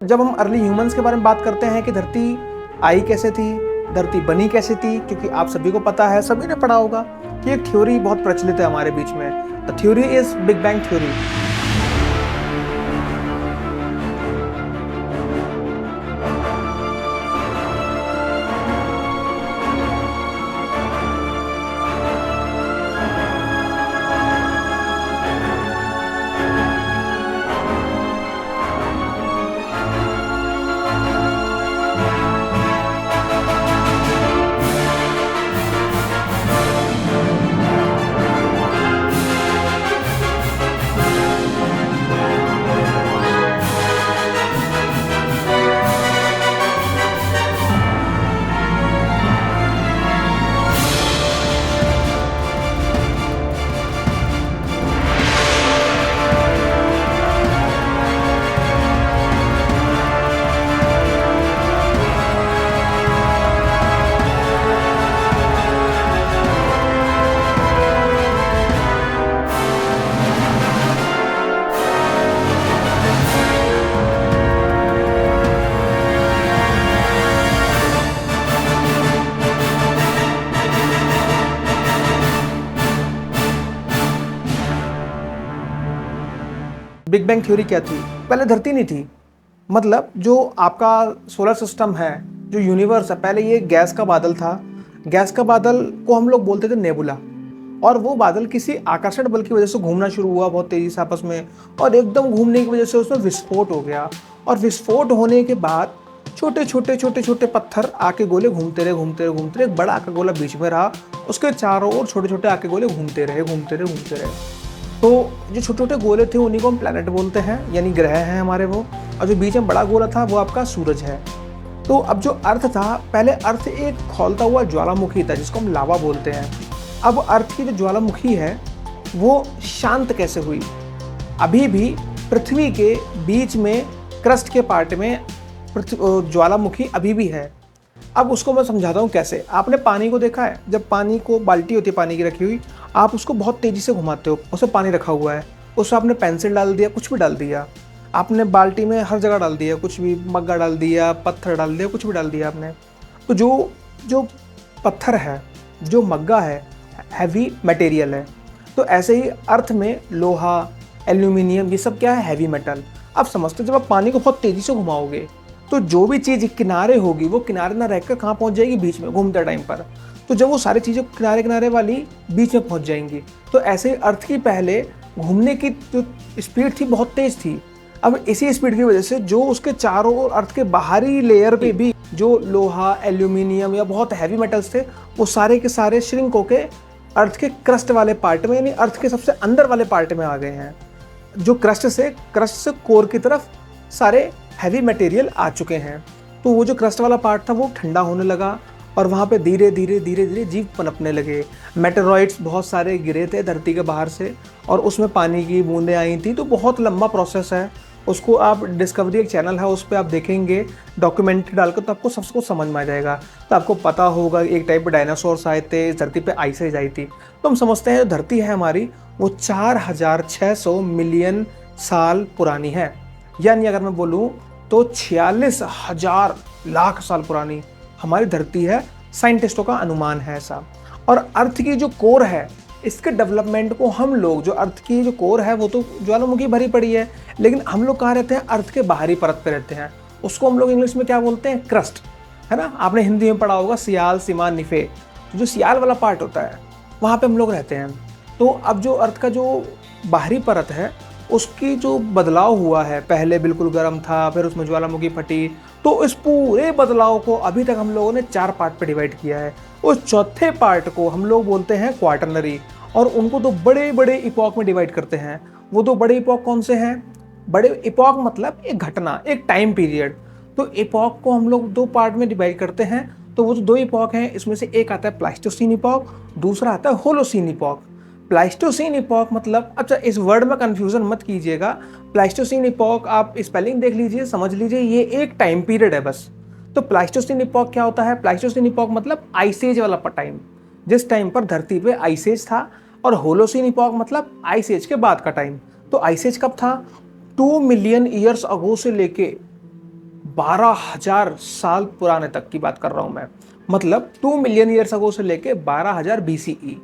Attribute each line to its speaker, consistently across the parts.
Speaker 1: जब हम early humans के बारे में बात करते हैं कि धरती आई कैसे थी, धरती बनी कैसे थी, क्योंकि आप सभी को पता है, सभी ने पढ़ा होगा कि एक थ्योरी बहुत प्रचलित है हमारे बीच में। The theory is big bang theory. Big bang theory क्या थी? पहले धरती नहीं थी। मतलब जो आपका सोलर सिस्टम है, जो यूनिवर्स है, पहले ये गैस का बादल था। गैस का बादल को हम लोग बोलते थे नेबुला। और वो बादल किसी आकर्षण बल की वजह से घूमना शुरू हुआ बहुत तेजी से आपस में, और एकदम घूमने की वजह से उसमें विस्फोट हो गया। और विस्फोट होने के बाद छोटे छोटे पत्थर आके गोले घूमते रहे, एक बड़ा आका गोला बीच में रहा, उसके चारों ओर छोटे छोटे आके गोले घूमते रहे। तो जो छोटे छोटे गोले थे उन्हीं को हम प्लैनेट बोलते हैं, यानी ग्रह हैं हमारे वो। और जो बीच में बड़ा गोला था वो आपका सूरज है। तो अब जो अर्थ था, पहले अर्थ एक खौलता हुआ ज्वालामुखी था जिसको हम लावा बोलते हैं। अब अर्थ की जो ज्वालामुखी है वो शांत कैसे हुई? अभी भी पृथ्वी के बीच में क्रस्ट के पार्ट में ज्वालामुखी अभी भी है। अब उसको मैं समझाता हूँ कैसे। आपने पानी को देखा है? जब पानी को, बाल्टी होती है पानी की रखी हुई, आप उसको बहुत तेज़ी से घुमाते हो, उसमें पानी रखा हुआ है, उसमें आपने पेंसिल डाल दिया, कुछ भी डाल दिया, आपने बाल्टी में हर जगह डाल दिया, कुछ भी, मग्गा डाल दिया, पत्थर डाल दिया, कुछ भी डाल दिया आपने। तो जो जो पत्थर है, जो मग्गा है, हैवी मटेरियल है। तो ऐसे ही अर्थ में लोहा, एल्यूमिनियम, ये सब क्या है? Heavy metal. अब समझते, जब आप पानी को बहुत तेज़ी से घुमाओगे तो जो भी चीज़ किनारे होगी वो किनारे ना रहकर कहाँ पहुँच जाएगी? बीच में घूमते टाइम पर। तो जब वो सारी चीज़ें किनारे किनारे वाली बीच में पहुँच जाएंगी, तो ऐसे ही अर्थ की पहले घूमने की जो स्पीड थी बहुत तेज़ थी। अब इसी स्पीड की वजह से जो उसके चारों ओर अर्थ के बाहरी लेयर पे भी जो लोहा, एल्यूमिनियम या बहुत हैवी मेटल्स थे, वो सारे के सारे श्रिंक होके अर्थ के क्रस्ट वाले पार्ट में, यानी अर्थ के सबसे अंदर वाले पार्ट में आ गए हैं। जो क्रस्ट से कोर की तरफ सारे हैवी मटेरियल आ चुके हैं। तो वो जो क्रस्ट वाला पार्ट था वो ठंडा होने लगा, और वहाँ पे धीरे धीरे जीव पनपने लगे। मेटेरॉइड्स बहुत सारे गिरे थे धरती के बाहर से, और उसमें पानी की बूंदें आई थी। तो बहुत लंबा प्रोसेस है। उसको आप, डिस्कवरी एक चैनल है, उस पर आप देखेंगे डॉक्यूमेंट्री डालकर, तो आपको सब कुछ समझ में आ जाएगा। तो आपको पता होगा एक टाइप के डायनासोर्स आए थे, इस धरती पे आइस एज आई थी। तो हम समझते हैं जो धरती है हमारी वो 4600 मिलियन साल पुरानी है। यानी अगर मैं बोलूँ तो 46,000 लाख साल पुरानी हमारी धरती है। साइंटिस्टों का अनुमान है ऐसा। और अर्थ की जो कोर है, इसके डेवलपमेंट को हम लोग, जो अर्थ की जो कोर है वो तो ज्वालामुखी भरी पड़ी है, लेकिन हम लोग कहाँ रहते हैं? अर्थ के बाहरी परत पे रहते हैं। उसको हम लोग इंग्लिश में क्या बोलते हैं? क्रस्ट, है ना? आपने हिंदी में पढ़ा होगा सियाल, सीमा, निफे। तो जो सियाल वाला पार्ट होता है वहाँ पे हम लोग रहते हैं। तो अब जो अर्थ का जो बाहरी परत है उसकी जो बदलाव हुआ है, पहले बिल्कुल गर्म था, फिर उसमें ज्वालामुखी फटी। तो इस पूरे बदलाव को अभी तक हम लोगों ने 4 पार्ट पे डिवाइड किया है। उस चौथे पार्ट को हम लोग बोलते हैं क्वार्टरनरी, और उनको तो बड़े बड़े इपॉक में डिवाइड करते हैं। वो दो बड़े इपॉक कौन से हैं? बड़े इपॉक मतलब एक घटना, एक टाइम पीरियड। तो इपॉक को हम लोग 2 पार्ट में डिवाइड करते हैं। तो वो जो 2 इपॉक हैं, इसमें से एक आता है प्लाइस्टोसीन इपॉक, दूसरा आता है होलोसीन इपॉक। प्लाइस्टोसीन इपॉक मतलब, अच्छा इस वर्ड में कंफ्यूजन मत कीजिएगा। प्लाइस्टोसीन इपॉक आप स्पेलिंग देख लीजिए, समझ लीजिए, ये एक टाइम पीरियड है बस। तो प्लाइस्टोसीन इपॉक क्या होता है? प्लाइस्टोसीन इपॉक मतलब आइस एज वाला टाइम, जिस टाइम पर धरती पे आइस एज था। और होलोसीन इपॉक मतलब आइस एज के बाद का टाइम। तो आइस एज कब था? 2 मिलियन ईयर्स अगो से लेके 12,000 साल पुराने तक की बात कर रहा हूँ मैं। मतलब 2 मिलियन ईयर्स अगो से लेके 12,000 बीसीई।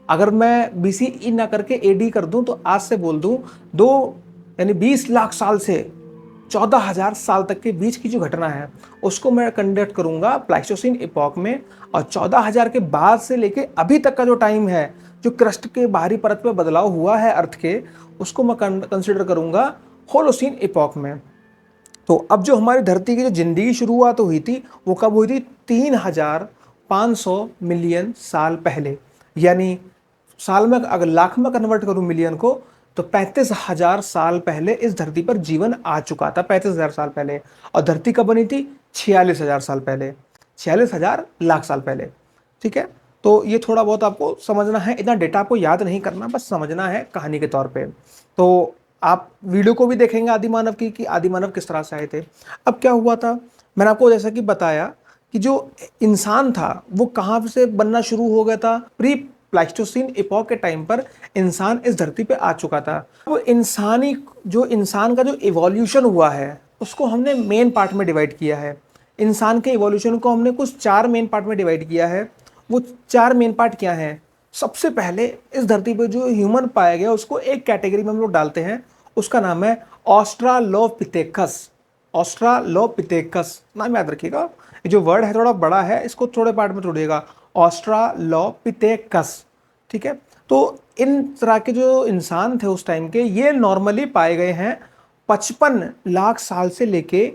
Speaker 1: अगर मैं बीसीई ना करके एडी कर दूं तो आज से बोल दूं, दो यानी 20 लाख साल से 14,000 साल तक के बीच की जो घटना है उसको मैं कंडक्ट करूंगा प्लाइस्टोसिन इपॉक में। और 14,000 के बाद से लेके अभी तक का जो टाइम है, जो क्रस्ट के बाहरी परत में बदलाव हुआ है अर्थ के, उसको मैं कंसिडर करूंगा होलोसीन इपॉक में। तो अब जो हमारी धरती की जो जिंदगी शुरुआत हुई थी वो कब हुई थी? 3,500 मिलियन साल पहले। यानी साल में अगर लाख में कन्वर्ट करूं मिलियन को, तो 35,000 साल पहले इस धरती पर जीवन आ चुका था। 35,000 साल पहले। और धरती कब बनी थी? 46,000 साल पहले, 46,000 लाख साल पहले। ठीक है, तो ये थोड़ा बहुत आपको समझना है, इतना डेटा आपको याद नहीं करना, बस समझना है कहानी के तौर पे। तो आप वीडियो को भी देखेंगे आदि मानव की कि आदि मानव किस तरह से आए थे। अब क्या हुआ था, मैंने आपको जैसा कि बताया कि जो इंसान था वो कहाँ से बनना शुरू हो गया था? प्री प्लाइस्टोसिन इपॉक के टाइम पर इंसान इस धरती पे आ चुका था। वो इंसान का जो इवोल्यूशन हुआ है उसको हमने मेन पार्ट में डिवाइड किया है। इंसान के इवोल्यूशन को हमने कुछ 4 मेन पार्ट में डिवाइड किया है। वो 4 मेन पार्ट क्या हैं? सबसे पहले इस धरती पर जो ह्यूमन पाया गया उसको एक कैटेगरी में हम लोग डालते हैं, उसका नाम है ऑस्ट्रालोपिथेकस। ऑस्ट्रालोपिथेकस नाम याद रखिएगा, ये जो वर्ड है थोड़ा बड़ा है, इसको थोड़े पार्ट में तोड़िएगा। ऑस्ट्रालोपिथेकस। ठीक है, तो इन तरह के जो इंसान थे उस टाइम के, ये नॉर्मली पाए गए हैं 55 लाख साल से लेके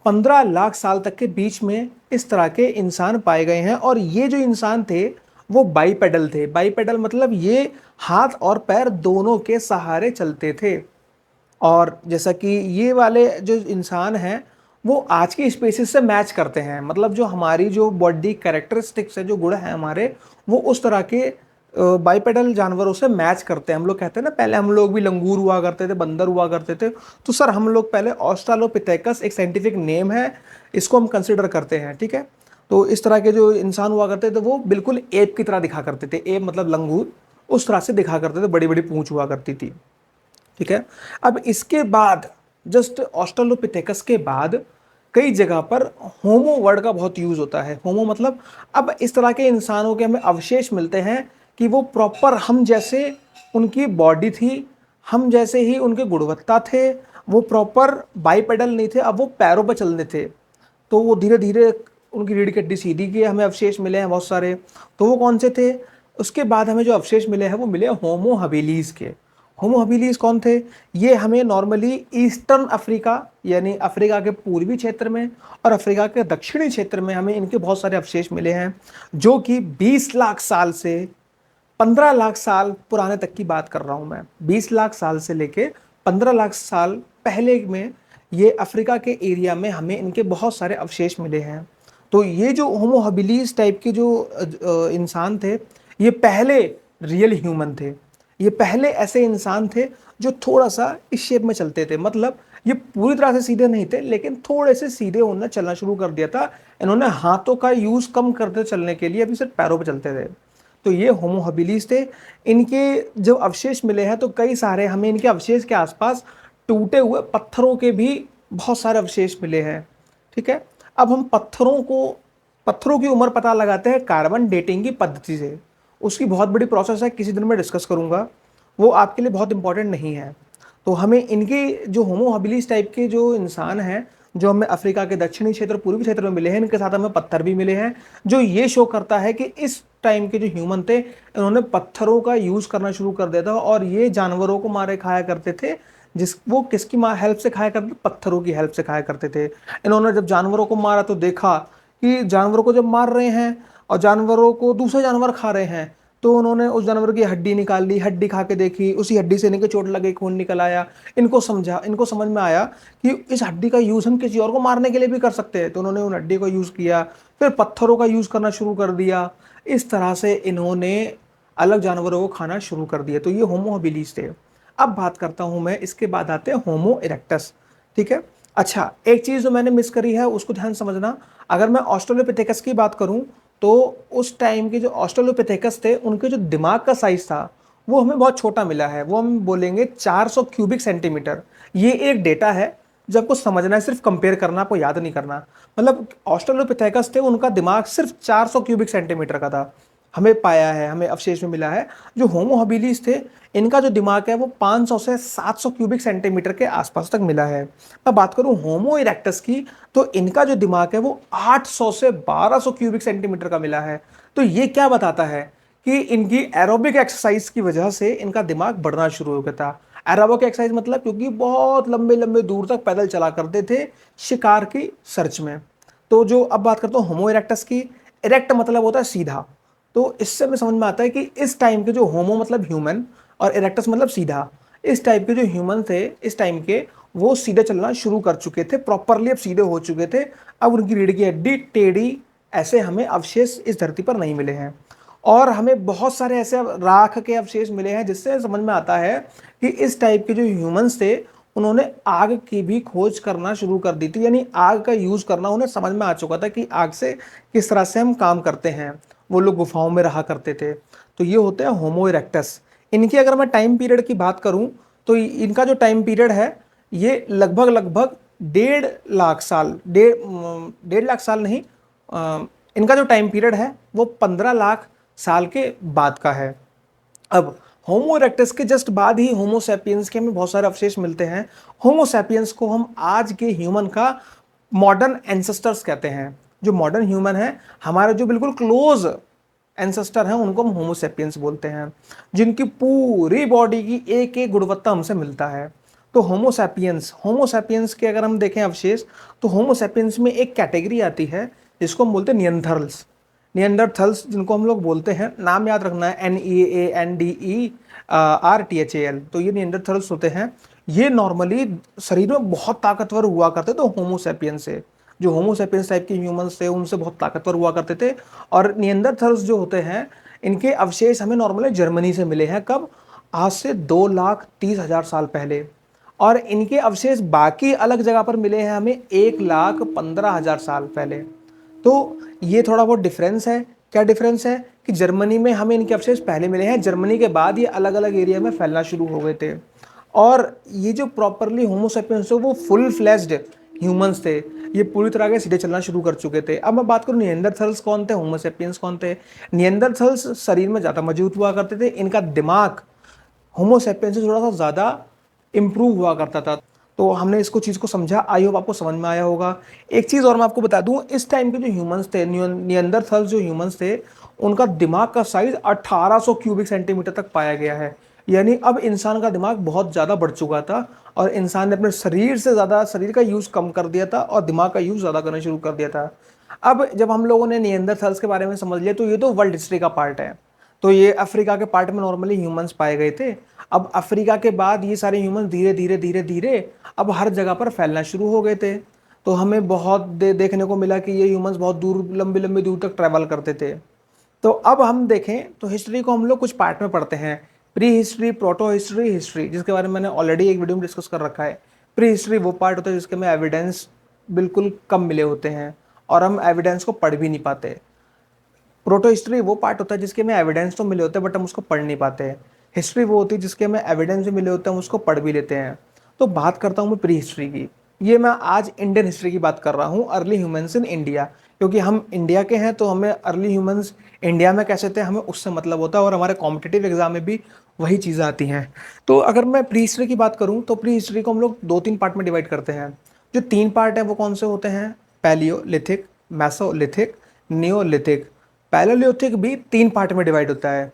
Speaker 1: 15 लाख साल तक के बीच में। इस तरह के इंसान पाए गए हैं। और ये जो इंसान थे वो बाईपेडल थे। बाईपेडल मतलब ये हाथ और पैर दोनों के सहारे चलते थे। और जैसा कि ये वाले जो इंसान हैं वो आज की स्पीसीज से मैच करते हैं। मतलब जो हमारी जो बॉडी कैरेक्टरिस्टिक्स है, जो गुण है हमारे, वो उस तरह के बाइपेडल जानवरों से मैच करते हैं। हम लोग कहते हैं ना, पहले हम लोग भी लंगूर हुआ करते थे, बंदर हुआ करते थे। तो सर हम लोग पहले ऑस्ट्रालोपिथेकस एक साइंटिफिक नेम है, इसको हम कंसिडर करते हैं। ठीक है, तो इस तरह के जो इंसान हुआ करते थे वो बिल्कुल एप की तरह दिखा करते थे। एप मतलब लंगूर, उस तरह से दिखा करते थे, बड़ी बड़ी पूंछ हुआ करती थी। ठीक है, अब इसके बाद जस्ट ऑस्ट्रालोपिथेकस के बाद कई जगह पर होमो वर्ड का बहुत यूज होता है। होमो मतलब अब इस तरह के इंसानों के हमें अवशेष मिलते हैं कि वो प्रॉपर हम जैसे उनकी बॉडी थी, हम जैसे ही उनके गुणवत्ता थे। वो प्रॉपर बाईपेडल नहीं थे, अब वो पैरों पर चलने थे। तो वो धीरे धीरे उनकी रीढ़ की हड्डी सीधी के हमें अवशेष मिले हैं बहुत सारे। तो वो कौन से थे? उसके बाद हमें जो अवशेष मिले हैं वो मिले होमो हबिलीज के। होमो हबिलीज कौन थे? ये हमें नॉर्मली ईस्टर्न अफ्रीका यानी अफ्रीका के पूर्वी क्षेत्र में और अफ्रीका के दक्षिणी क्षेत्र में हमें इनके बहुत सारे अवशेष मिले हैं, जो कि 20 लाख साल से 15 लाख साल पुराने तक की बात कर रहा हूं मैं। 20 लाख साल से लेके 15 लाख साल पहले में ये अफ्रीका के एरिया में हमें इनके बहुत सारे अवशेष मिले हैं। तो ये जो होमो हबिलीज टाइप के जो इंसान थे, ये पहले रियल ह्यूमन थे। ये पहले ऐसे इंसान थे जो थोड़ा सा इस शेप में चलते थे। मतलब ये पूरी तरह से सीधे नहीं थे, लेकिन थोड़े से सीधे उन्होंने चलना शुरू कर दिया था। इन्होंने हाथों का यूज कम करते चलने के लिए, अभी सिर्फ पैरों पर चलते थे। तो ये होमो हबिलीज थे। इनके जो अवशेष मिले हैं तो कई सारे हमें इनके अवशेष के आसपास टूटे हुए पत्थरों के भी बहुत सारे अवशेष मिले हैं। ठीक है, अब हम पत्थरों की उम्र पता लगाते हैं कार्बन डेटिंग की पद्धति से। उसकी बहुत बड़ी प्रोसेस है, किसी दिन मैं डिस्कस करूंगा, वो आपके लिए बहुत इंपॉर्टेंट नहीं है। तो हमें इनके जो होमो हबिलीज टाइप के जो इंसान हैं, जो हमें अफ्रीका के दक्षिणी क्षेत्र पूर्वी क्षेत्र में मिले हैं, इनके साथ हमें पत्थर भी मिले हैं, जो ये शो करता है कि इस टाइम के जो ह्यूमन थे इन्होंने पत्थरों का यूज करना शुरू कर दिया था। और ये जानवरों को मारे खाया करते थे। वो किसकी हेल्प से खाया करते थे? पत्थरों की हेल्प से खाया करते थे। इन्होंने जब जानवरों को मारा तो देखा कि जानवरों को जब मार रहे हैं और जानवरों को दूसरे जानवर खा रहे हैं, तो उन्होंने उस जानवर की हड्डी निकाल ली, हड्डी खा के देखी, उसी हड्डी से इनके चोट लगी, खून निकल आया। इनको समझ में आया कि इस हड्डी का यूज हम किसी और को मारने के लिए भी कर सकते हैं। तो उन्होंने उन हड्डी का यूज किया, फिर पत्थरों का यूज करना शुरू कर दिया। इस तरह से इन्होंने अलग जानवरों को खाना शुरू कर दिया। तो ये होमो हबिलीज थे। अब बात करता हूं मैं, इसके बाद आते हैं होमो इरेक्टस। ठीक है, अच्छा एक चीज जो मैंने मिस करी है उसको ध्यान समझना। अगर मैं ऑस्ट्रेलोपिथेकस की बात करूं तो उस टाइम के जो ऑस्ट्रेलोपिथेकस थे उनके जो दिमाग का साइज था वो हमें बहुत छोटा मिला है। वो हम बोलेंगे 400 क्यूबिक सेंटीमीटर। ये एक डेटा है, जब आपको समझना है, सिर्फ कंपेयर करना, आपको याद नहीं करना। मतलब ऑस्ट्रेलोपिथेकस थे, उनका दिमाग सिर्फ 400 क्यूबिक सेंटीमीटर का था, हमें पाया है, हमें अवशेष में मिला है। जो होमो हबिलिस थे, इनका जो दिमाग है वो 500 से 700 क्यूबिक सेंटीमीटर के आसपास तक मिला है। मैं बात करूं होमो इरेक्टस की, तो इनका जो दिमाग है वो 800 से 1200 क्यूबिक सेंटीमीटर का मिला है। तो ये क्या बताता है कि इनकी एरोबिक एक्सरसाइज की वजह से इनका दिमाग बढ़ना शुरू हो गया था। एरोबिक एक्सरसाइज मतलब क्योंकि बहुत लंबे लंबे दूर तक पैदल चला करते थे शिकार की सर्च में। तो जो अब बात करता हूँ होमो इरेक्टस की, इरेक्ट मतलब होता है सीधा। तो इससे हमें समझ में आता है कि इस टाइम के जो होमो मतलब ह्यूमन और इरेक्टस मतलब सीधा, इस टाइप के जो ह्यूमन थे इस टाइम के, वो सीधे चलना शुरू कर चुके थे, प्रॉपरली अब सीधे हो चुके थे। अब उनकी रीढ़ की हड्डी टेढ़ी, ऐसे हमें अवशेष इस धरती पर नहीं मिले हैं। और हमें बहुत सारे ऐसे राख के अवशेष मिले हैं जिससे समझ में आता है कि इस टाइप के जो ह्यूमंस थे उन्होंने आग की भी खोज करना शुरू कर दी थी, यानी आग का यूज करना उन्हें समझ में आ चुका था कि आग से किस तरह से हम काम करते हैं। वो लोग गुफाओं में रहा करते थे। तो ये होते हैं होमो इरेक्टस। इनकी अगर मैं टाइम पीरियड की बात करूं तो इनका जो टाइम पीरियड है ये लगभग लगभग 1.5 लाख साल, 1.5 लाख साल नहीं, इनका जो टाइम पीरियड है वो 15 लाख साल के बाद का है। अब होमो इरेक्टस के जस्ट बाद ही होमो सैपियंस के हमें बहुत सारे अवशेष मिलते हैं। होमो सैपियंस को हम आज के ह्यूमन का मॉडर्न एंसेस्टर्स कहते हैं। जो मॉडर्न ह्यूमन है, हमारे जो बिल्कुल क्लोज एंसेस्टर हैं, उनको हम होमो सैपियंस बोलते हैं, जिनकी पूरी बॉडी की एक एक गुणवत्ता हमसे मिलता है। तो होमो सैपियंस के अगर हम देखें अवशेष, तो होमो सैपियंस में एक कैटेगरी आती है जिसको हम बोलते हैं नियंथर्स। नियंडरथल्स जिनको हम लोग बोलते हैं, नाम याद रखना है, NEANDERTHAL। तो ये नियंडरथल्स होते हैं। ये नॉर्मली शरीर में बहुत ताकतवर हुआ करते, तो होमो सैपियंस से जो होमो सैपियंस टाइप के ह्यूमंस थे उनसे बहुत ताकतवर हुआ करते थे। और नियंडरथल्स जो होते हैं, इनके अवशेष हमें नॉर्मली जर्मनी से मिले हैं। कब? आज से 2,30,000 साल पहले। और इनके अवशेष बाकी अलग जगह पर मिले हैं हमें 1,15,000 साल पहले। तो ये थोड़ा बहुत डिफरेंस है। क्या डिफरेंस है कि जर्मनी में हमें इनके अवशेष पहले मिले हैं, जर्मनी के बाद ये अलग अलग एरिया में फैलना शुरू हो गए थे। और ये जो प्रॉपरली होमो सैपियंस वो फुल फ्लैश्ड ह्यूमंस थे, ये पूरी तरह के सीधे चलना शुरू कर चुके थे। अब मैं बात करूँ नियंडरथल्स कौन थे, होमो सैपियंस कौन थे। नियंडरथल्स शरीर में ज़्यादा मजबूत हुआ करते थे, इनका दिमाग होमो सैपियंस से थोड़ा सा ज़्यादा इम्प्रूव हुआ करता था। तो हमने इसको चीज़ को समझा, आई होप आपको समझ में आया होगा। एक चीज़ और मैं आपको बता दूं, इस टाइम के जो ह्यूमंस थे, नियंदरथल्स जो ह्यूमंस थे, उनका दिमाग का साइज 1800 क्यूबिक सेंटीमीटर तक पाया गया है। यानी अब इंसान का दिमाग बहुत ज़्यादा बढ़ चुका था और इंसान ने अपने शरीर से ज़्यादा शरीर का यूज़ कम कर दिया था और दिमाग का यूज़ ज़्यादा करना शुरू कर दिया था। अब जब हम लोगों ने नियंदरथल्स के बारे में समझ लिया, तो ये तो वर्ल्ड हिस्ट्री का पार्ट है। तो ये अफ्रीका के पार्ट में नॉर्मली ह्यूमंस पाए गए थे। अब अफ्रीका के बाद ये सारे ह्यूमंस धीरे धीरे धीरे धीरे अब हर जगह पर फैलना शुरू हो गए थे। तो हमें बहुत देखने को मिला कि ये ह्यूमंस बहुत दूर, लंबी लंबी दूर तक ट्रैवल करते थे। तो अब हम देखें तो हिस्ट्री को हम लोग कुछ पार्ट में पढ़ते हैं, pre history, proto history, history, जिसके बारे में मैंने ऑलरेडी एक वीडियो में डिस्कस कर रखा है। प्री हिस्ट्री वो पार्ट होता है जिसके में एविडेंस बिल्कुल कम मिले होते हैं और हम एविडेंस को पढ़ भी नहीं पाते। प्रोटो हिस्ट्री वो पार्ट होता है जिसके में एविडेंस तो मिले होते हैं बट हम उसको पढ़ नहीं पाते। हिस्ट्री वो होती है जिसके में एविडेंस भी मिले होते हैं, हम उसको पढ़ भी लेते हैं। तो बात करता हूँ मैं प्री हिस्ट्री की। ये मैं आज इंडियन हिस्ट्री की बात कर रहा हूँ, अर्ली ह्यूमंस इन इंडिया, क्योंकि हम इंडिया के हैं तो हमें अर्ली ह्यूमंस इंडिया में कैसे थे हमें उससे मतलब होता है और हमारे कॉम्पिटिटिव एग्जाम में भी वही चीज़ें आती हैं। तो अगर मैं प्री हिस्ट्री की बात करूँ तो प्री हिस्ट्री को हम लोग 2-3 पार्ट में डिवाइड करते हैं। जो 3 पार्ट है वो कौन से होते हैं? Palaeolithic, Mesolithic, Neolithic. पैलेलिथिक भी 3 पार्ट में डिवाइड होता है,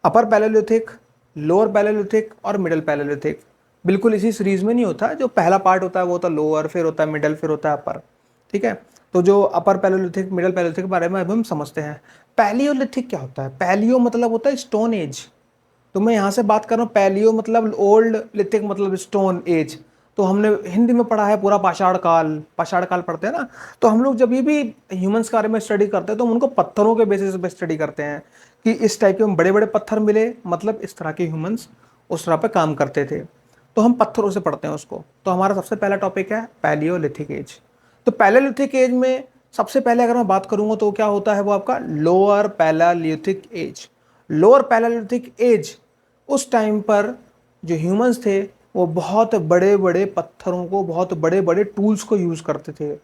Speaker 1: अपर पैलेलिथिक, लोअर पैलेलिथिक और मिडल पैलेलिथिक। बिल्कुल इसी सीरीज में नहीं होता, जो पहला पार्ट होता है वो होता है लोअर, फिर होता है मिडल, फिर होता है अपर। ठीक है, तो जो अपर पैलेलिथिक, मिडल पैलेलिथिक के बारे में अब हम समझते हैं। पैलियोलिथिक क्या होता है? पैलियो मतलब होता है स्टोन एज। तो मैं यहाँ से बात कर रहा हूँ, पैलियो मतलब ओल्ड, लिथिक मतलब स्टोन एज। तो हमने हिंदी में पढ़ा है पूरा पाषाण काल, पाषाण काल पढ़ते हैं ना। तो हम लोग जब भी ह्यूमंस के बारे में स्टडी करते हैं तो हम उनको पत्थरों के बेसिस पे स्टडी करते हैं कि इस टाइप के बड़े बड़े पत्थर मिले, मतलब इस तरह के ह्यूमंस उस तरह पे काम करते थे। तो हम पत्थरों से पढ़ते हैं उसको। तो हमारा सबसे पहला टॉपिक है पैलियोलिथिक एज। तो पैलियोलिथिक एज में सबसे पहले अगर मैं बात करूँगा तो क्या होता है वो आपका lower palaeolithic age. Lower palaeolithic age, उस टाइम पर जो ह्यूमंस थे वो बहुत बड़े बड़े पत्थरों को, बहुत बड़े बड़े टूल्स को यूज़ करते थे।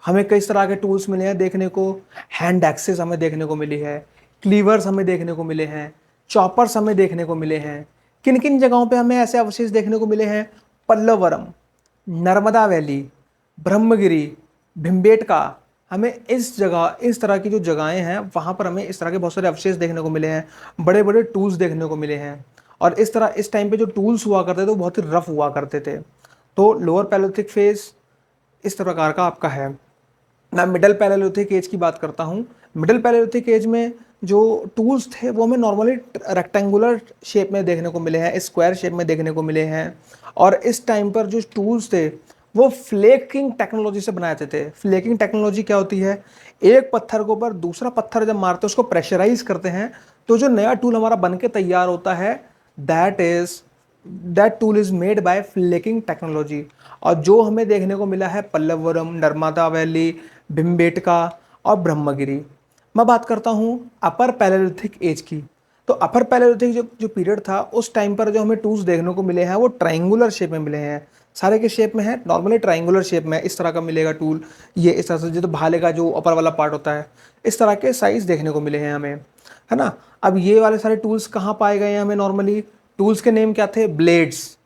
Speaker 1: हमें कई तरह के टूल्स मिले हैं देखने को। हैंड एक्सेस हमें देखने को मिली है, क्लीवर्स हमें देखने को मिले हैं, चॉपर्स हमें देखने को मिले हैं। किन किन जगहों पे हमें ऐसे अवशेष देखने को मिले हैं? पल्लवरम, नर्मदा वैली, ब्रह्मगिरी, भिम्बेटका। हमें इस जगह, इस तरह की जो जगहें हैं वहाँ पर हमें इस तरह के बहुत सारे अवशेष देखने को मिले हैं, बड़े बड़े टूल्स देखने को मिले हैं। और इस तरह इस टाइम पे जो टूल्स हुआ करते थे वो बहुत ही रफ हुआ करते थे। तो लोअर पैलेलिथिक फेज इस प्रकार का आपका है। मैं मिडल पैलेलिथिक एज की बात करता हूँ। मिडल पैलेलिथिक एज में जो टूल्स थे वो हमें नॉर्मली रेक्टेंगुलर शेप में देखने को मिले हैं, स्क्वायर शेप में देखने को मिले हैं। और इस टाइम पर जो टूल्स थे वो फ्लेकिंग टेक्नोलॉजी से बनाए जाते थे। फ्लेकिंग टेक्नोलॉजी क्या होती है? एक पत्थर के ऊपर दूसरा पत्थर जब मारते हैं उसको प्रेशराइज करते हैं, तो जो नया टूल हमारा बन के तैयार होता है that tool is made by flaking technology. और जो हमें देखने को मिला है पल्लवरम, नर्मदा वैली, भिम्बेटका और ब्रह्मगिरी। मैं बात करता हूँ अपर पैलेलिथिक एज की। तो अपर पैलेलिथिक जो जो पीरियड था उस टाइम पर जो हमें टूल्स देखने को मिले हैं वो ट्रायंगुलर शेप में मिले हैं। सारे के शेप में है, नॉर्मली ट्रायंगुलर शेप में इस तरह का मिलेगा टूल। ये इस तरह से जो तो भाले का जो अपर वाला पार्ट होता है, इस तरह के साइज देखने को मिले हैं हमें, है ना। अब ये वाले सारे टूल्स कहाँ पाए गए हैं हमें? नॉर्मली टूल्स के नेम क्या थे? ब्लेड्स।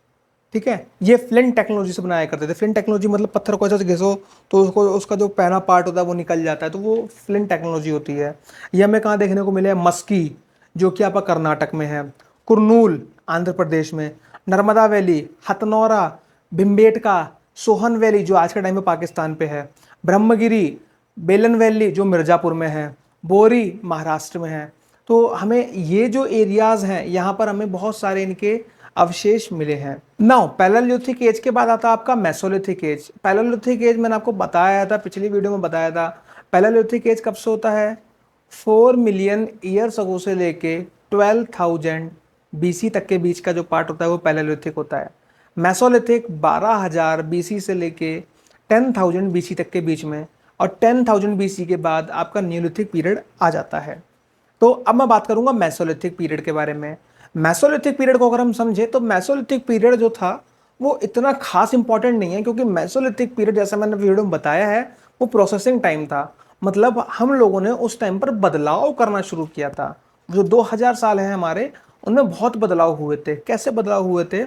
Speaker 1: ठीक है, ये फ्लिंट टेक्नोलॉजी से बनाया करते थे। फ्लिंट टेक्नोलॉजी मतलब पत्थर को ऐसे घिसो तो उसको, उसका जो पहना पार्ट होता है वो निकल जाता है, तो वो फ्लिंट टेक्नोलॉजी होती है। ये हमें कहाँ देखने को मिले हैं? मस्की, जो कि आपका कर्नाटक में है, कुरनूल आंध्र प्रदेश में, नर्मदा वैली, हथनौरा, भिम्बेटका, सोहन वैली जो आज के टाइम में पाकिस्तान पे है, ब्रह्मगिरी, बेलन वैली जो मिर्ज़ापुर में है, बोरी महाराष्ट्र में है। तो हमें ये जो एरियाज़ हैं यहाँ पर हमें बहुत सारे इनके अवशेष मिले हैं। नाउ पैलेलिथिक एज के बाद आता है आपका मेसोलिथिक एज। पैलेलिथिक एज मैंने आपको बताया था, पिछली वीडियो में बताया था। पैलेलिथिक एज कब से होता है? 4 मिलियन ईयर्स अगो से लेके 12,000 बीसी तक के बीच का जो पार्ट होता है वो पैलेलिथिक होता है। मेसोलिथिक 12,000 बीसी से लेके 10,000 बीसी तक के बीच में, और 10,000 बीसी के बाद आपका न्यूलिथिक पीरियड आ जाता है। तो अब मैं बात करूंगा मेसोलिथिक पीरियड के बारे में। मेसोलिथिक पीरियड को अगर हम समझे तो मेसोलिथिक पीरियड जो था वो इतना खास इंपॉर्टेंट नहीं है, क्योंकि मेसोलिथिक पीरियड जैसा मैंने वीडियो में बताया है वो प्रोसेसिंग टाइम था। मतलब हम लोगों ने उस टाइम पर बदलाव करना शुरू किया था। जो 2000 साल हैं हमारे, उनमें बहुत बदलाव हुए थे। कैसे बदलाव हुए थे?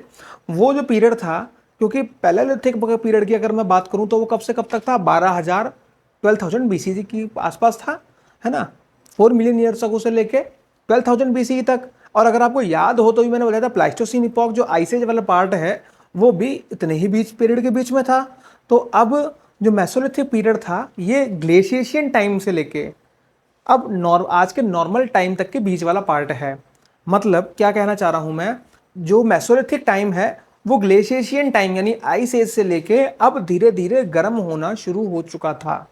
Speaker 1: वो जो पीरियड था, क्योंकि पैलेलिथिक पीरियड की अगर मैं बात करूं तो वो कब से कब तक था? 12,000 12,000 बीसी की आसपास था, है ना। 4 मिलियन ईयर्स अगो से लेके 12,000 बीसी तक। और अगर आपको याद हो तो भी मैंने बताया था प्लाइस्टोसीन इपॉक जो आइस एज वाला पार्ट है वो भी इतने ही बीच पीरियड के बीच में था। तो अब जो मेसोलिथिक पीरियड था ये ग्लेशिएशियन टाइम से लेके अब आज के नॉर्मल टाइम तक के बीच वाला पार्ट है। मतलब क्या कहना चाह रहा हूं मैं, जो मेसोलिथिक टाइम है वो ग्लेशिएशियन टाइम यानी आइस एज से लेके अब धीरे धीरे गर्म होना शुरू हो चुका था।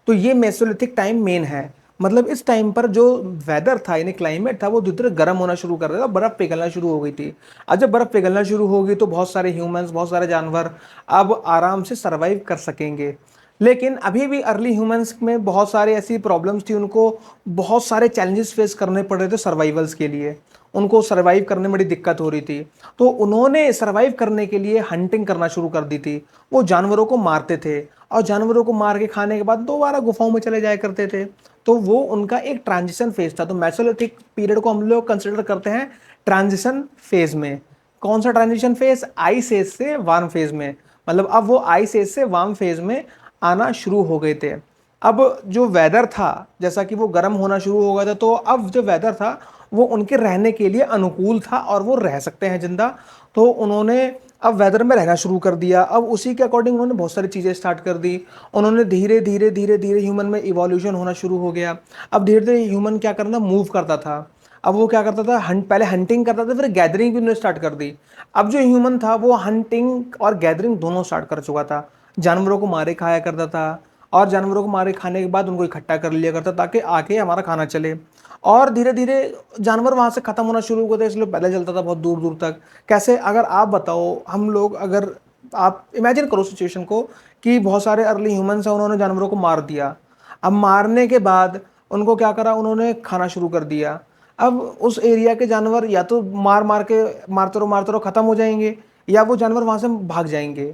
Speaker 1: तो ये मेसोलिथिक टाइम मेन है। मतलब इस टाइम पर जो वेदर था यानी क्लाइमेट था वो धीरे धीरे गर्म होना शुरू कर रहा था, बर्फ पिघलना शुरू हो गई थी। अब जब बर्फ पिघलना शुरू होगी तो बहुत सारे ह्यूमंस, बहुत सारे जानवर अब आराम से सर्वाइव कर सकेंगे। लेकिन अभी भी अर्ली ह्यूमंस में बहुत सारे ऐसी प्रॉब्लम्स थी, उनको बहुत सारे चैलेंजेस फेस करने पड़ रहे थे सर्वाइवल्स के लिए। उनको सर्वाइव करने में बड़ी दिक्कत हो रही थी, तो उन्होंने सर्वाइव करने के लिए हंटिंग करना शुरू कर दी थी। वो जानवरों को मारते थे और जानवरों को मार के खाने के बाद दोबारा गुफाओं में चले जाया करते थे। तो वो उनका एक ट्रांजिशन फेज था। तो मेसोलिथिक पीरियड को हम लोग कंसिडर करते हैं ट्रांजिशन फेज में। कौन सा ट्रांजिशन फेज? आइस एज से वार्म फेज में। मतलब अब वो आइस एज से वार्म फेज में आना शुरू हो गए थे। अब जो वेदर था, जैसा कि वो गर्म होना शुरू हो गया था, तो अब जो वेदर था वो उनके रहने के लिए अनुकूल था और वो रह सकते हैं जिंदा। तो उन्होंने अब वेदर में रहना शुरू कर दिया। अब उसी के अकॉर्डिंग उन्होंने बहुत सारी चीज़ें स्टार्ट कर दी। उन्होंने धीरे धीरे धीरे धीरे ह्यूमन में इवोल्यूशन होना शुरू हो गया। अब धीरे धीरे ह्यूमन क्या करना, मूव करता था। अब वो क्या करता था, पहले हंटिंग करता था, फिर गैदरिंग भी उन्होंने स्टार्ट कर दी। अब जो ह्यूमन था वो हंटिंग और गैदरिंग दोनों स्टार्ट कर चुका था। जानवरों को मारे खाया करता था और जानवरों को मारे खाने के बाद उनको इकट्ठा कर लिया करता ताकि आके हमारा खाना चले। और धीरे धीरे जानवर वहाँ से ख़त्म होना शुरू हो गए थे, इसलिए पहले चलता था बहुत दूर दूर तक। कैसे? अगर आप बताओ, हम लोग अगर आप इमेजिन करो सिचुएशन को कि बहुत सारे अर्ली ह्यूमंस हैं, उन्होंने जानवरों को मार दिया। अब मारने के बाद उनको क्या करा, उन्होंने खाना शुरू कर दिया। अब उस एरिया के जानवर या तो मारते रहो ख़त्म हो जाएंगे, या वो जानवर वहाँ से भाग जाएंगे।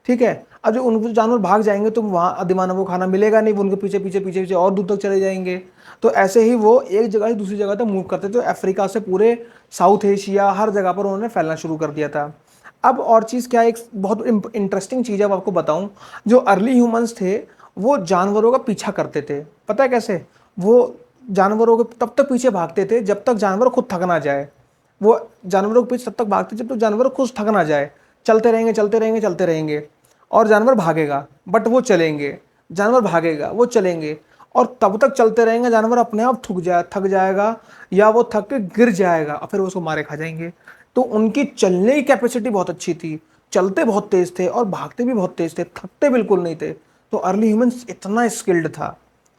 Speaker 1: ठीक है, अब जो उन जानवर भाग जाएंगे तो वहाँ अधिमानव को खाना मिलेगा नहीं, वो उनके पीछे पीछे पीछे पीछे और दूर तक चले जाएंगे। तो ऐसे ही वो एक जगह से दूसरी जगह तक मूव करते थे, तो अफ्रीका से पूरे साउथ एशिया हर जगह पर उन्होंने फैलना शुरू कर दिया था। अब और चीज़ क्या है, एक बहुत इंटरेस्टिंग चीज़ अब आपको बताऊं, जो अर्ली ह्यूमंस थे वो जानवरों का पीछा करते थे। पता है कैसे? वो जानवरों के तब तक पीछे भागते थे जब तक जानवर खुद थक ना जाए। वो जानवरों के पीछे तब तक भागते जब तक जानवर खुद थक ना जाए। चलते रहेंगे चलते रहेंगे चलते रहेंगे, और जानवर भागेगा बट वो चलेंगे, जानवर भागेगा वो चलेंगे, और तब तक चलते रहेंगे जानवर अपने आप थक जाएगा, या वो थक के गिर जाएगा और फिर वो उसको मारे खा जाएंगे। तो उनकी चलने की कैपेसिटी बहुत अच्छी थी, चलते बहुत तेज थे और भागते भी बहुत तेज थे, थकते बिल्कुल नहीं थे। तो अर्ली ह्यूमंस इतना स्किल्ड था।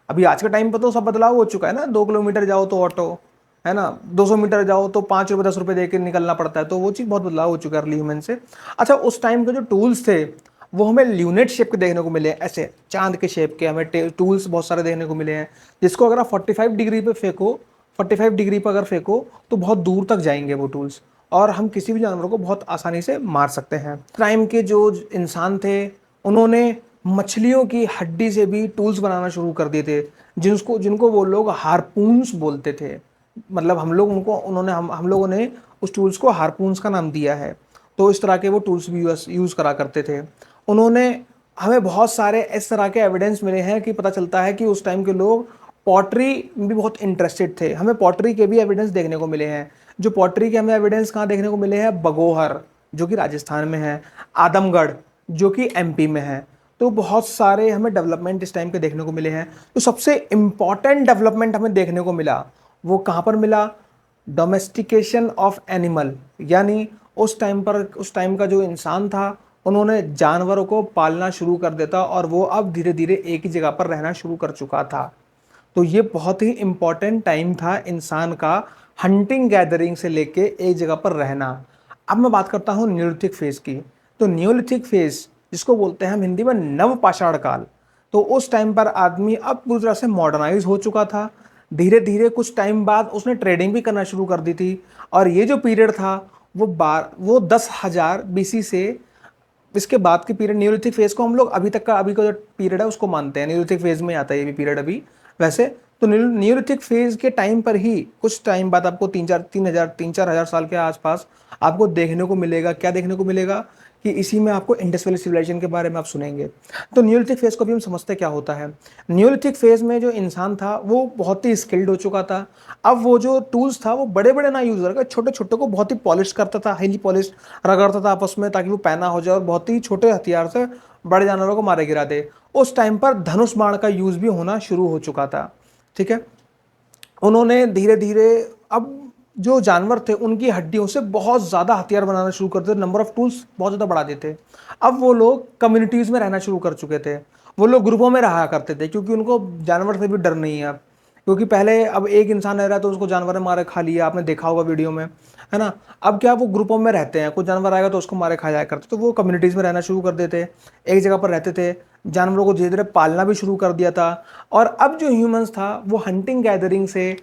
Speaker 1: अभी आज के टाइम पर तो सब बदलाव हो चुका है ना, 2 किलोमीटर जाओ तो ऑटो, है ना, 200 मीटर जाओ तो 5 रुपये 10 रुपये दे के निकलना पड़ता है। तो वो चीज़ बहुत बदलाव हो चुका है अर्ली ह्यूमन से। अच्छा, उस टाइम के जो टूल्स थे वो हमें ल्यूनेट शेप के देखने को मिले हैं, ऐसे चांद के शेप के हमें टूल्स बहुत सारे देखने को मिले हैं, जिसको अगर आप 45 डिग्री पे फेंको, 45 डिग्री पर अगर फेंको तो बहुत दूर तक जाएंगे वो टूल्स, और हम किसी भी जानवर को बहुत आसानी से मार सकते हैं। टाइम के जो इंसान थे उन्होंने मछलियों की हड्डी से भी टूल्स बनाना शुरू कर दिए थे, जिनको जिनको वो लोग हारपून्स बोलते थे। मतलब हम लोग उनको उन्होंने हम लोगों ने उस टूल्स को हारपून्स का नाम दिया है। तो इस तरह के वो टूल्स भी यूज़ करा करते थे। उन्होंने हमें बहुत सारे इस तरह के एविडेंस मिले हैं कि पता चलता है कि उस टाइम के लोग पॉटरी में भी बहुत इंटरेस्टेड थे। हमें पॉटरी के भी एविडेंस देखने को मिले हैं। जो पॉटरी के हमें एविडेंस कहाँ देखने को मिले हैं? बगोहर, जो कि राजस्थान में है, आदमगढ़, जो कि एमपी में है। तो बहुत सारे हमें डेवलपमेंट इस टाइम के देखने को मिले हैं। तो सबसे इम्पॉर्टेंट डेवलपमेंट हमें देखने को मिला वो कहाँ पर मिला? डोमेस्टिकेशन ऑफ एनिमल, यानी उस टाइम का जो इंसान था उन्होंने जानवरों को पालना शुरू कर देता, और वो अब धीरे धीरे एक ही जगह पर रहना शुरू कर चुका था। तो ये बहुत ही इंपॉर्टेंट टाइम था इंसान का, हंटिंग गैदरिंग से लेके एक जगह पर रहना। अब मैं बात करता हूँ न्यूलिथिक फेज की। तो न्यूलिथिक फेज, जिसको बोलते हैं हम हिंदी में नवपाषाण काल, तो उस टाइम पर आदमी अब पूरी तरह से मॉडर्नाइज हो चुका था। धीरे धीरे कुछ टाइम बाद उसने ट्रेडिंग भी करना शुरू कर दी थी। और ये जो पीरियड था वो 10,000 बीसी से, इसके बाद के पीरियड न्यूलिथिक फेज को हम लोग अभी तक का अभी का जो पीरियड है उसको मानते हैं। न्यूलिथिक फेज में आता है ये भी पीरियड अभी वैसे। तो न्यूलिथिक फेज के टाइम पर ही कुछ टाइम बाद आपको 3-4 हज़ार साल के आसपास आपको देखने को मिलेगा, क्या देखने को मिलेगा कि इसी में आपको इंडस वैली सिविलाइजेशन के बारे में आप सुनेंगे। तो न्यूलिथिक फेज को भी हम समझते क्या होता है। न्यूलिथिक फेज में जो इंसान था वो बहुत ही स्किल्ड हो चुका था। अब वो जो टूल्स था वो बड़े बड़े ना यूज करके छोटे छोटे को बहुत ही पॉलिश करता था, हाईली पॉलिश रगड़ता था आपस में, ताकि वो पैना हो जाए और बहुत ही छोटे हथियार से बड़े जानवरों को मारे गिरा दे। उस टाइम पर धनुष बाण का यूज भी होना शुरू हो चुका था। ठीक है, उन्होंने धीरे धीरे अब जो जानवर थे उनकी हड्डियों से बहुत ज़्यादा हथियार बनाना शुरू कर दिए, नंबर ऑफ टूल्स बहुत ज़्यादा बढ़ा देते। अब वो लोग कम्युनिटीज़ में रहना शुरू कर चुके थे, वो लोग ग्रुपों में रहा करते थे, क्योंकि उनको जानवर से भी डर नहीं है अब। क्योंकि पहले अब एक इंसान रह रहा है तो उसको जानवर ने मारे खा लिया, आपने देखा होगा वीडियो में, है ना। अब क्या, वो ग्रुपों में रहते हैं, कुछ जानवर आएगा तो उसको मारे खा जाया करते, तो वो कम्युनिटीज़ में रहना शुरू कर देते, एक जगह पर रहते थे, जानवरों को धीरे धीरे पालना भी शुरू कर दिया था। और अब जो ह्यूमंस था वो हंटिंग गैदरिंग से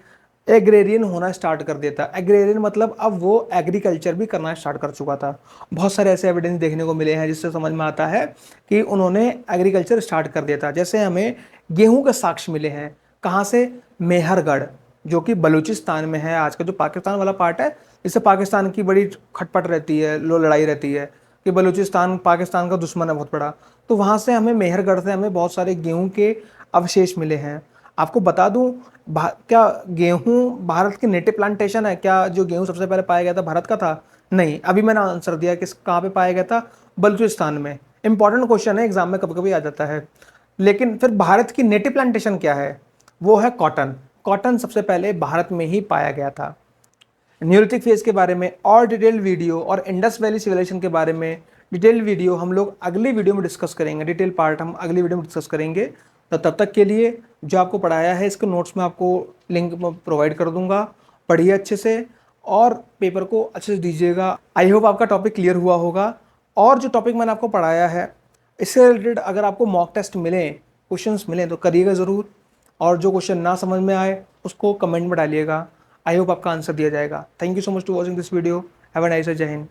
Speaker 1: एग्रेरियन होना स्टार्ट कर देता। एग्रेरियन मतलब अब वो एग्रीकल्चर भी करना स्टार्ट कर चुका था। बहुत सारे ऐसे एविडेंस देखने को मिले हैं जिससे समझ में आता है कि उन्होंने एग्रीकल्चर स्टार्ट कर दिया था। जैसे हमें गेहूं के साक्ष्य मिले हैं, कहाँ से? मेहरगढ़, जो कि बलूचिस्तान में है, आज का जो पाकिस्तान वाला पार्ट है। इससे पाकिस्तान की बड़ी खटपट रहती है, लो लड़ाई रहती है कि बलूचिस्तान पाकिस्तान का दुश्मन है बहुत बड़ा। तो वहाँ से हमें मेहरगढ़ से हमें बहुत सारे गेहूं के अवशेष मिले हैं। आपको बता दूं, क्या गेहूं भारत की नेटिव प्लांटेशन है? क्या जो गेहूं सबसे पहले पाया गया था भारत का था? नहीं। अभी मैंने आंसर दिया कि कहाँ पे पाया गया था? बलूचिस्तान में। इंपॉर्टेंट क्वेश्चन है, एग्जाम में कभी कभी आ जाता है। लेकिन फिर भारत की नेटिव प्लांटेशन क्या है? वो है कॉटन। कॉटन सबसे पहले भारत में ही पाया गया था। न्यूलिथिक फेज के बारे में और डिटेल वीडियो और इंडस वैली सिविलाइजेशन के बारे में डिटेल वीडियो हम लोग अगली वीडियो में डिस्कस करेंगे। डिटेल पार्ट हम अगली वीडियो में डिस्कस करेंगे। तो तब तक के लिए जो आपको पढ़ाया है इसके नोट्स में आपको लिंक प्रोवाइड कर दूंगा, पढ़िए अच्छे से और पेपर को अच्छे से दीजिएगा। आई होप आपका टॉपिक क्लियर हुआ होगा। और जो टॉपिक मैंने आपको पढ़ाया है इससे रिलेटेड अगर आपको मॉक टेस्ट मिले, क्वेश्चंस मिले तो करिएगा ज़रूर। और जो क्वेश्चन ना समझ में आए उसको कमेंट में डालिएगा। आई होप आपका आंसर दिया जाएगा। Thank you so much to watching this video. Have a nice day. जय हिंद।